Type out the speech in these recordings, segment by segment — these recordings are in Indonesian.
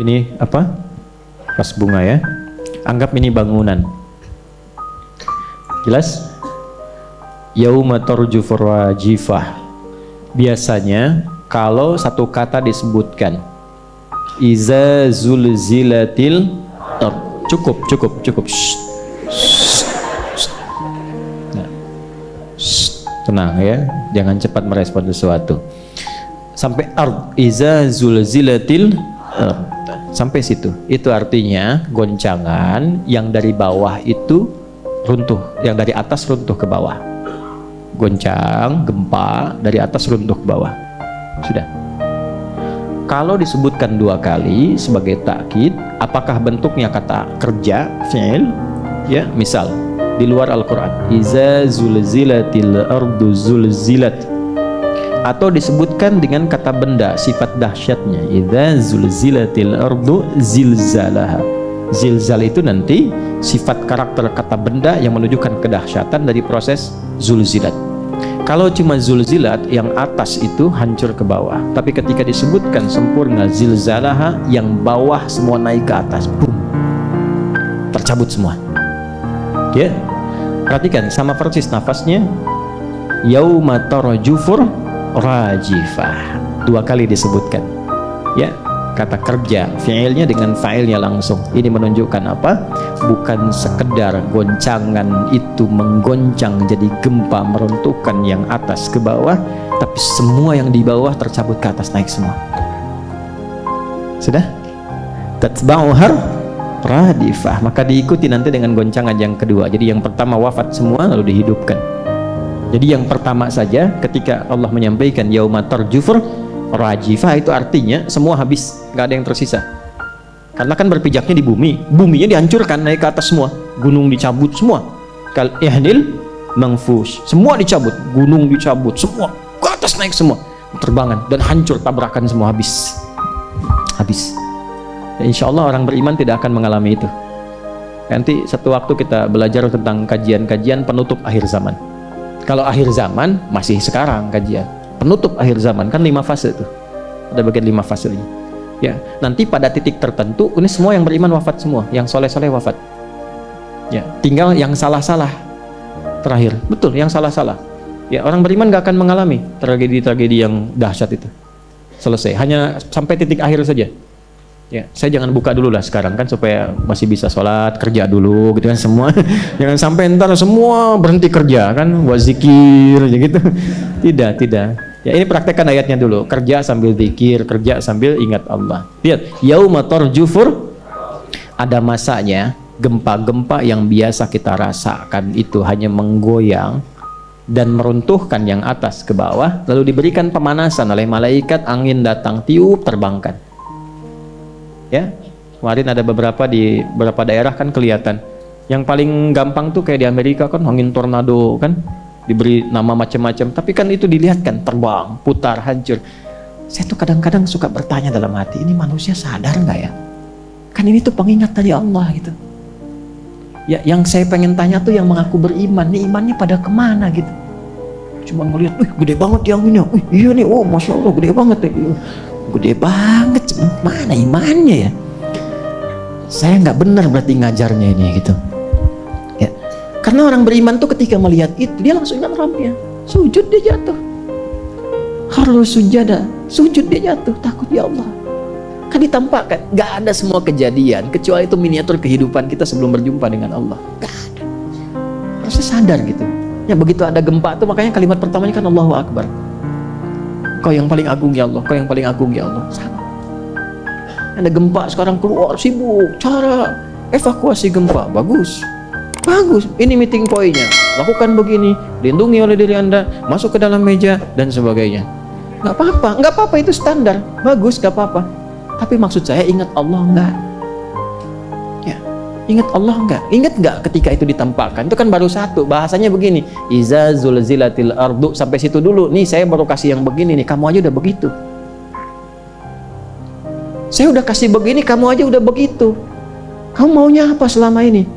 Ini apa? Vas bunga ya. Anggap ini bangunan. Jelas? Yauma tarjufur rajifah. Biasanya kalau satu kata disebutkan iza zulzilatil cukup. Shh. Nah. Shh. Tenang ya, jangan cepat merespon sesuatu. Sampai iza zulzilatil sampai situ. Itu artinya goncangan yang dari bawah itu runtuh, yang dari atas runtuh ke bawah. Goncang, gempa dari atas runtuh ke bawah. Sudah. Kalau disebutkan dua kali sebagai takkid, apakah bentuknya kata kerja, fi'il? Ya, misal di luar Al-Qur'an, iza zulzilatil ardu zulzilat. Atau disebutkan dengan kata benda, sifat dahsyatnya, iza zulzilatil ardu zilzalaha. Zilzal itu nanti sifat karakter kata benda yang menunjukkan kedahsyatan dari proses zulzilat. Kalau cuma zulzilat, yang atas itu hancur ke bawah. Tapi ketika disebutkan sempurna zilzalaha, yang bawah semua naik ke atas, boom, tercabut semua. Ya, perhatikan sama persis nafasnya. Yauma tarjufur rajifah, dua kali disebutkan. Ya, kata kerja, fi'ilnya dengan fa'ilnya langsung. Ini menunjukkan apa? Bukan sekedar goncangan itu menggoncang jadi gempa meruntuhkan yang atas ke bawah, tapi semua yang di bawah tercabut ke atas, naik semua. Sudah? Tatba'uhar radifah, maka diikuti nanti dengan goncangan yang kedua. Jadi yang pertama wafat semua lalu dihidupkan. Jadi yang pertama saja ketika Allah menyampaikan yauma tarjufur rajifah, itu artinya semua habis, nggak ada yang tersisa. Karena kan berpijaknya di bumi, buminya dihancurkan, naik ke atas semua, gunung dicabut semua. Kal ihnil mangfush, semua dicabut, gunung dicabut semua, ke atas naik semua, terbangan dan hancur, tabrakan semua, habis. Ya, insya Allah orang beriman tidak akan mengalami itu. Nanti satu waktu kita belajar tentang kajian-kajian penutup akhir zaman. Kalau akhir zaman masih sekarang kajian penutup akhir zaman, kan 5 fase tuh, ada bagian 5 fase ini. Ya, nanti pada titik tertentu ini semua yang beriman wafat semua, yang soleh-soleh wafat. Ya, tinggal yang salah-salah terakhir, betul, yang salah-salah. Ya, orang beriman gak akan mengalami tragedi-tragedi yang dahsyat itu. Selesai, hanya sampai titik akhir saja. Ya, saya jangan buka dulu lah sekarang kan, supaya masih bisa sholat, kerja dulu gitu kan semua. Jangan sampai ntar semua berhenti kerja kan, buat zikir gitu. Tidak. Ya, ini praktekkan ayatnya dulu. Kerja sambil zikir, kerja sambil ingat Allah. Lihat, yauma tarjufur, ada masanya gempa-gempa yang biasa kita rasakan itu hanya menggoyang dan meruntuhkan yang atas ke bawah, lalu diberikan pemanasan oleh malaikat, angin datang tiup, terbangkan. Ya, kemarin ada beberapa di beberapa daerah kan kelihatan. Yang paling gampang tuh kayak di Amerika kan, angin tornado kan, diberi nama macam-macam. Tapi kan itu dilihat kan, terbang, putar, hancur. Saya tuh kadang-kadang suka bertanya dalam hati, ini manusia sadar nggak ya? Kan ini tuh pengingat dari Allah gitu. Ya, yang saya pengen tanya tuh yang mengaku beriman, nih imannya pada kemana gitu? Cuma ngelihat, gede banget yang ini, iya nih, oh masya Allah gede banget ya. Gede banget, mana imannya ya? Saya nggak benar berarti ngajarnya ini gitu. Ya, karena orang beriman tuh ketika melihat itu dia langsung ingat Rabbnya, sujud dia jatuh, harus sujud dia jatuh, takut ya Allah. Kan ditampakkan, nggak ada semua kejadian kecuali itu miniatur kehidupan kita sebelum berjumpa dengan Allah. Nggak ada. Harusnya sadar gitu. Ya begitu ada gempa tuh, makanya kalimat pertamanya kan Allahu Akbar. Kau yang paling agung ya Allah, kau yang paling agung ya Allah. Sama. Ada gempa sekarang keluar sibuk cara evakuasi gempa, bagus. Ini meeting poinnya, lakukan begini, lindungi oleh diri Anda, masuk ke dalam meja dan sebagainya. Nggak apa-apa itu standar, bagus, nggak apa-apa. Tapi maksud saya ingat Allah enggak? Ya, ingat Allah enggak? Ingat enggak ketika itu ditampakkan? Itu kan baru satu, bahasanya begini, iza zulzilatil ardu, sampai situ dulu. Nih saya baru kasih yang begini nih, kamu aja udah begitu. Saya udah kasih begini, kamu aja udah begitu. Kamu maunya apa selama ini?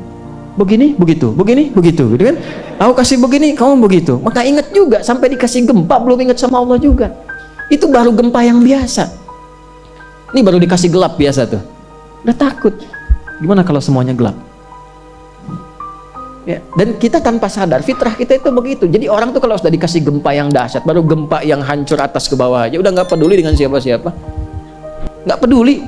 Begini, begitu, begini, begitu, gitu kan? Aku kasih begini, kamu begitu. Maka ingat juga, sampai dikasih gempa belum ingat sama Allah juga. Itu baru gempa yang biasa. Ini baru dikasih gelap biasa tuh. Udah takut. Gimana kalau semuanya gelap? Ya, dan kita tanpa sadar, fitrah kita itu begitu. Jadi orang tuh kalau sudah dikasih gempa yang dahsyat, baru gempa yang hancur atas ke bawah aja, udah nggak peduli dengan siapa-siapa. Nggak peduli.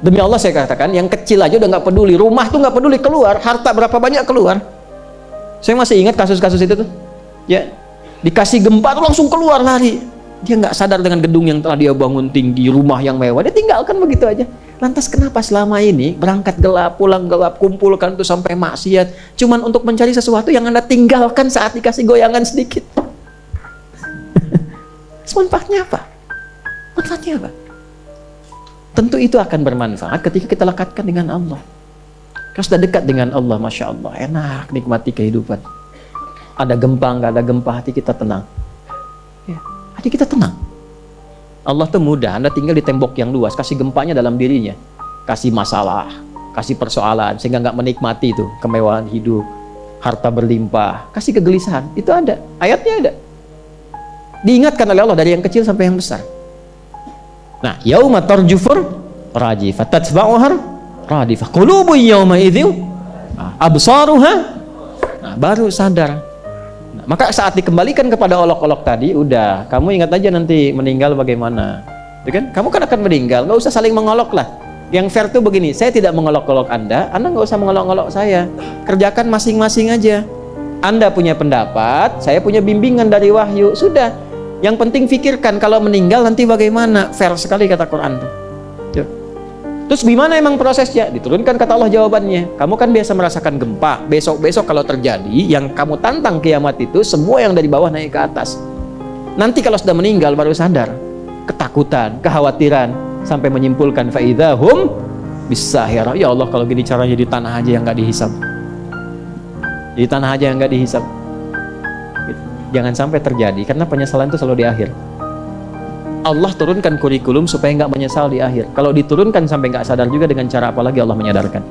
Demi Allah saya katakan, yang kecil aja udah nggak peduli. Rumah tuh nggak peduli, keluar. Harta berapa banyak keluar. Saya masih ingat kasus-kasus itu tuh. Ya, dikasih gempa tuh langsung keluar lari. Dia nggak sadar dengan gedung yang telah dia bangun tinggi, rumah yang mewah, dia tinggalkan begitu aja. Lantas kenapa selama ini berangkat gelap, pulang gelap, kumpulkan tuh sampai maksiat, cuman untuk mencari sesuatu yang Anda tinggalkan saat dikasih goyangan sedikit? Manfaatnya apa? Manfaatnya apa? Tentu itu akan bermanfaat ketika kita lekatkan dengan Allah. Kalau sudah dekat dengan Allah, Masya Allah, enak nikmati kehidupan. Ada gempa, nggak ada gempa, hati kita tenang. Ya, hati kita tenang. Allah tuh mudah, Anda tinggal di tembok yang luas, kasih gempanya dalam dirinya, kasih masalah, kasih persoalan, sehingga nggak menikmati itu kemewahan hidup, harta berlimpah, kasih kegelisahan, itu ada, ayatnya ada. Diingatkan oleh Allah dari yang kecil sampai yang besar. Nah, yauma tarjufur rajifah tatba'uhar radifah qulubu yauma idzin absaruha, nah, baru sadar. Nah, maka saat dikembalikan kepada olok-olok tadi, udah, kamu ingat aja nanti meninggal bagaimana, itu kan? Kamu kan akan meninggal, nggak usah saling mengolok lah. Yang fair tuh begini, saya tidak mengolok-olok Anda nggak usah mengolok-olok saya. Kerjakan masing-masing aja. Anda punya pendapat, saya punya bimbingan dari wahyu, sudah. Yang penting pikirkan kalau meninggal nanti bagaimana. Fair sekali kata Quran tuh. Terus gimana emang prosesnya? Diturunkan kata Allah jawabannya. Kamu kan biasa merasakan gempa. Besok-besok kalau terjadi, yang kamu tantang kiamat itu, semua yang dari bawah naik ke atas. Nanti kalau sudah meninggal baru sadar. Ketakutan, kekhawatiran, sampai menyimpulkan faidahum bisahirah. Ya Allah, kalau gini caranya di tanah aja yang nggak dihisab. Di tanah aja yang nggak dihisab. Jangan sampai terjadi, karena penyesalan itu selalu di akhir. Allah turunkan kurikulum supaya nggak menyesal di akhir. Kalau diturunkan sampai nggak sadar juga, dengan cara apa lagi Allah menyadarkan?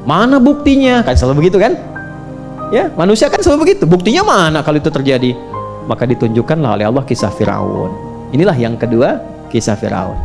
Mana buktinya? Kan selalu begitu kan? Ya, manusia kan selalu begitu. Buktinya mana kalau itu terjadi? Maka ditunjukkanlah oleh Allah kisah Firaun. Inilah yang kedua, kisah Firaun.